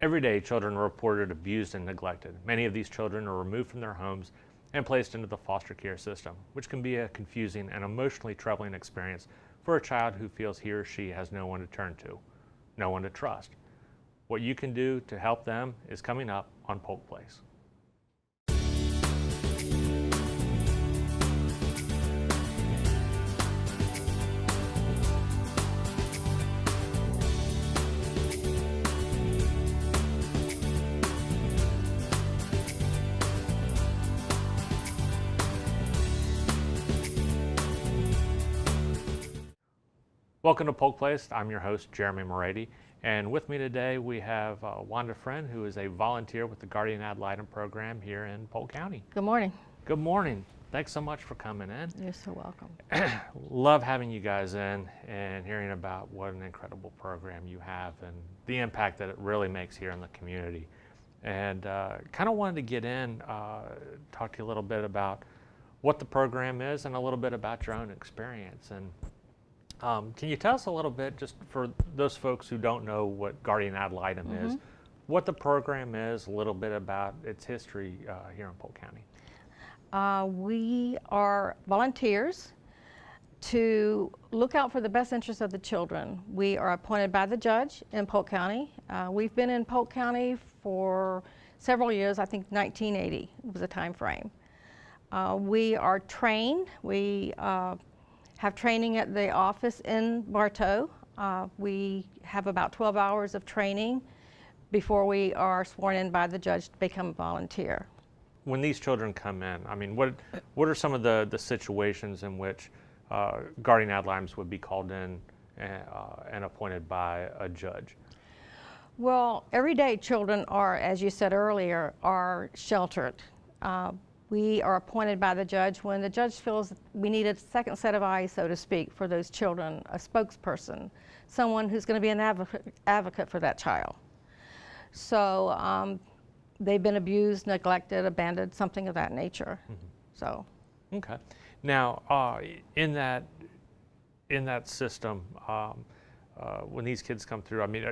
Every day, children are reported abused and neglected. Many of these children are removed from their homes and placed into the foster care system, which can be a confusing and emotionally troubling experience for a child who feels he or she has no one to turn to, no one to trust. What you can do to help them is coming up on Polk Place. Welcome to Polk Place. I'm your host, Jeremy Morady, and with me today we have Wanda Friend, who is a volunteer with the Guardian Ad Litem program here in Polk County. Good morning. Good morning. Thanks so much for coming in. You're so welcome. Love having you guys in and hearing about what an incredible program you have and the impact that it really makes here in the community. And kind of wanted to get in, talk to you a little bit about what the program is and a little bit about your own experience. And can you tell us a little bit, just for those folks who don't know what Guardian Ad Litem is, what the program is, a little bit about its history here in Polk County? We are volunteers to look out for the best interests of the children. We are appointed by the judge in Polk County. We've been in Polk County for several years. I think 1980 was the time frame. We are trained. We have training at the office in Bartow. We have about 12 hours of training before we are sworn in by the judge to become a volunteer. When these children come in, I mean, what are some of the situations in which Guardian Ad Litems would be called in and appointed by a judge? Well, everyday children are, as you said earlier, are sheltered. We are appointed by the judge when the judge feels we need a second set of eyes, so to speak, for those children, a spokesperson, someone who's going to be an advocate for that child. So they've been abused, neglected, abandoned, something of that nature. So. Okay. Now, in that system, when these kids come through, I mean,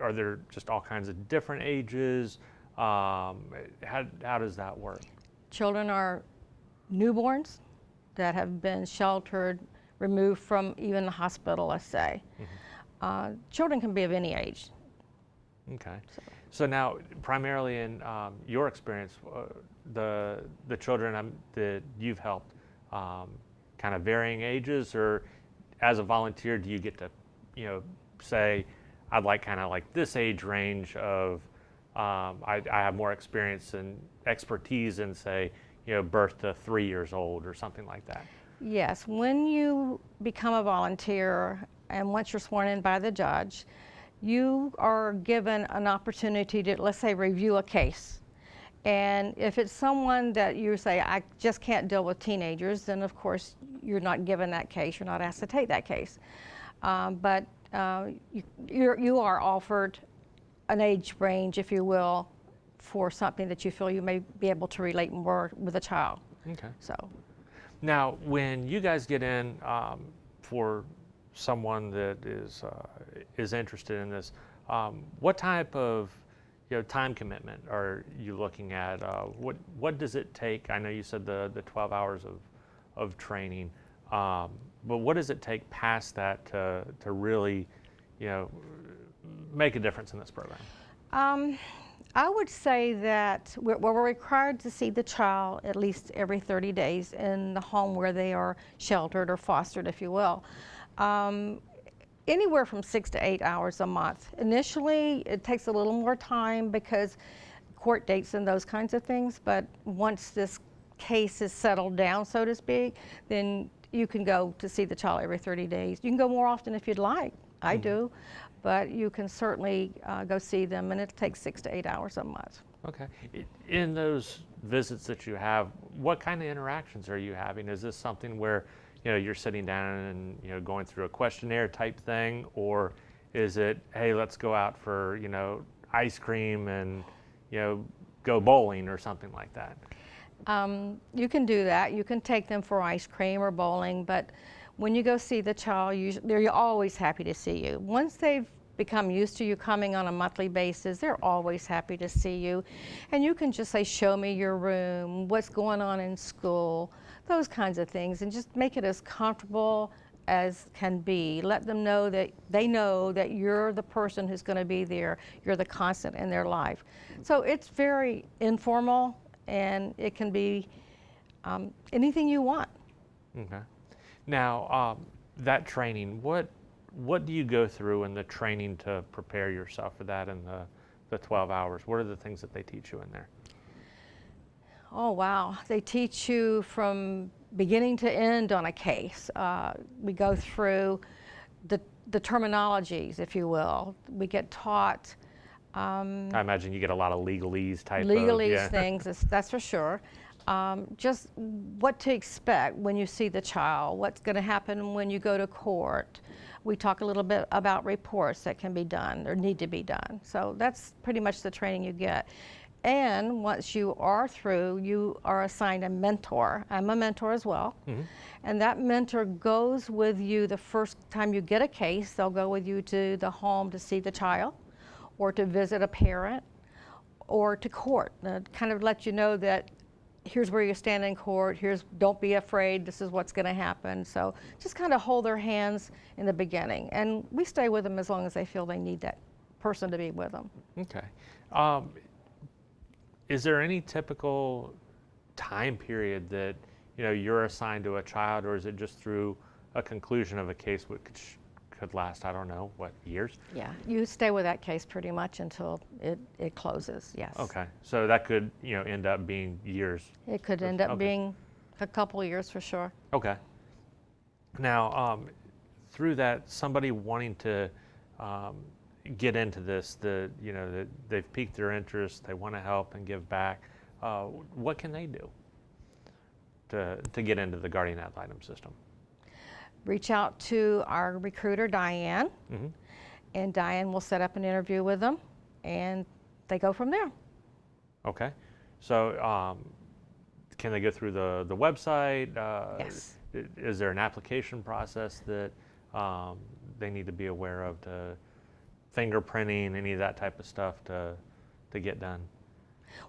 are there just all kinds of different ages? How does that work? Children are newborns that have been sheltered, removed from even the hospital, let's say. Children can be of any age. Okay. So now, primarily in your experience, the children that you've helped, kind of varying ages, or as a volunteer, do you get to, say, I'd like kind of like this age range of, I have more experience and expertise in, say, birth to 3 years old or something like that? Yes, when you become a volunteer and once you're sworn in by the judge, you are given an opportunity to, let's say, review a case. And if it's someone that you say, I just can't deal with teenagers, then of course you're not given that case, you're not asked to take that case. But you are offered an age range, if you will, for something that you feel you may be able to relate more with a child. Okay. So. Now, when you guys get in for someone that is interested in this, what type of time commitment are you looking at? What does it take? I know you said the 12 hours of training, but what does it take past that to really, make a difference in this program? I would say that we're required to see the child at least every 30 days in the home where they are sheltered or fostered, if you will. Anywhere from 6 to 8 hours a month. Initially, it takes a little more time because court dates and those kinds of things, but once this case is settled down, so to speak, then you can go to see the child every 30 days. You can go more often if you'd like. I do. But you can certainly go see them, and it takes 6 to 8 hours a month. Okay. In those visits that you have, what kind of interactions are you having? Is this something where you're sitting down and going through a questionnaire type thing, or is it, hey, let's go out for ice cream and go bowling or something like that? You can do that. You can take them for ice cream or bowling, but when you go see the child, they're always happy to see you. Once they've become used to you coming on a monthly basis. They're always happy to see you. And you can just say, show me your room, what's going on in school, those kinds of things, and just make it as comfortable as can be. Let them know that they know that you're the person who's going to be there. You're the constant in their life. So it's very informal, and it can be anything you want. Okay. Now, that training, what do you go through in the training to prepare yourself for that in the 12 hours? What are the things that they teach you in there? Oh, wow. They teach you from beginning to end on a case. We go through the terminologies, if you will. We get taught. I imagine you get a lot of legalese type Legalese things, that's for sure. Just what to expect when you see the child, what's going to happen when you go to court. We talk a little bit about reports that can be done or need to be done. So that's pretty much the training you get. And once you are through, you are assigned a mentor. I'm a mentor as well. Mm-hmm. And that mentor goes with you the first time you get a case. They'll go with you to the home to see the child or to visit a parent or to court. Kind of let you know that here's where you stand in court, don't be afraid, this is what's going to happen. So just kind of hold their hands in the beginning. And we stay with them as long as they feel they need that person to be with them. Okay. Is there any typical time period that you're assigned to a child, or is it just through a conclusion of a case which could last, I don't know, what, years? Yeah, you stay with that case pretty much until it closes, yes. Okay, so that could end up being years. It could end up being a couple of years for sure. Okay. Now, through that, somebody wanting to get into this, they've piqued their interest, they want to help and give back, what can they do to get into the Guardian Ad Litem system? Reach out to our recruiter, Diane, mm-hmm. and Diane will set up an interview with them, and they go from there. Okay. So can they go through the website? Yes. Is there an application process that they need to be aware of, to fingerprinting, any of that type of stuff to get done?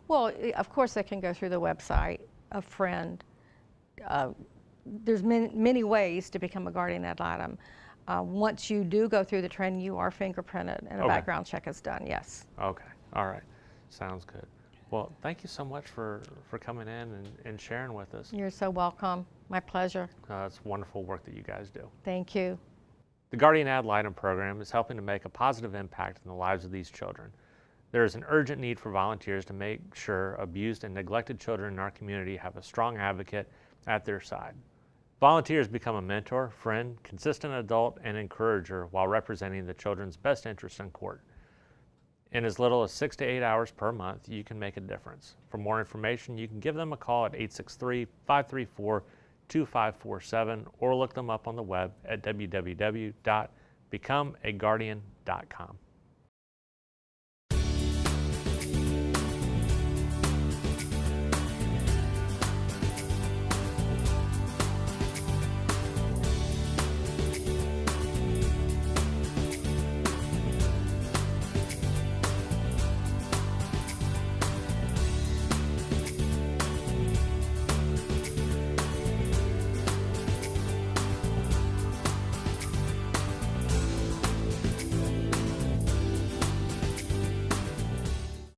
Well, of course they can go through the website, a friend. There's many ways to become a Guardian Ad Litem. Once you do go through the training, you are fingerprinted and a background check is done, yes. Okay, all right, sounds good. Well, thank you so much for coming in and sharing with us. You're so welcome, my pleasure. It's wonderful work that you guys do. Thank you. The Guardian Ad Litem program is helping to make a positive impact in the lives of these children. There is an urgent need for volunteers to make sure abused and neglected children in our community have a strong advocate at their side. Volunteers become a mentor, friend, consistent adult, and encourager while representing the children's best interests in court. In as little as 6 to 8 hours per month, you can make a difference. For more information, you can give them a call at 863-534-2547 or look them up on the web at www.becomeaguardian.com.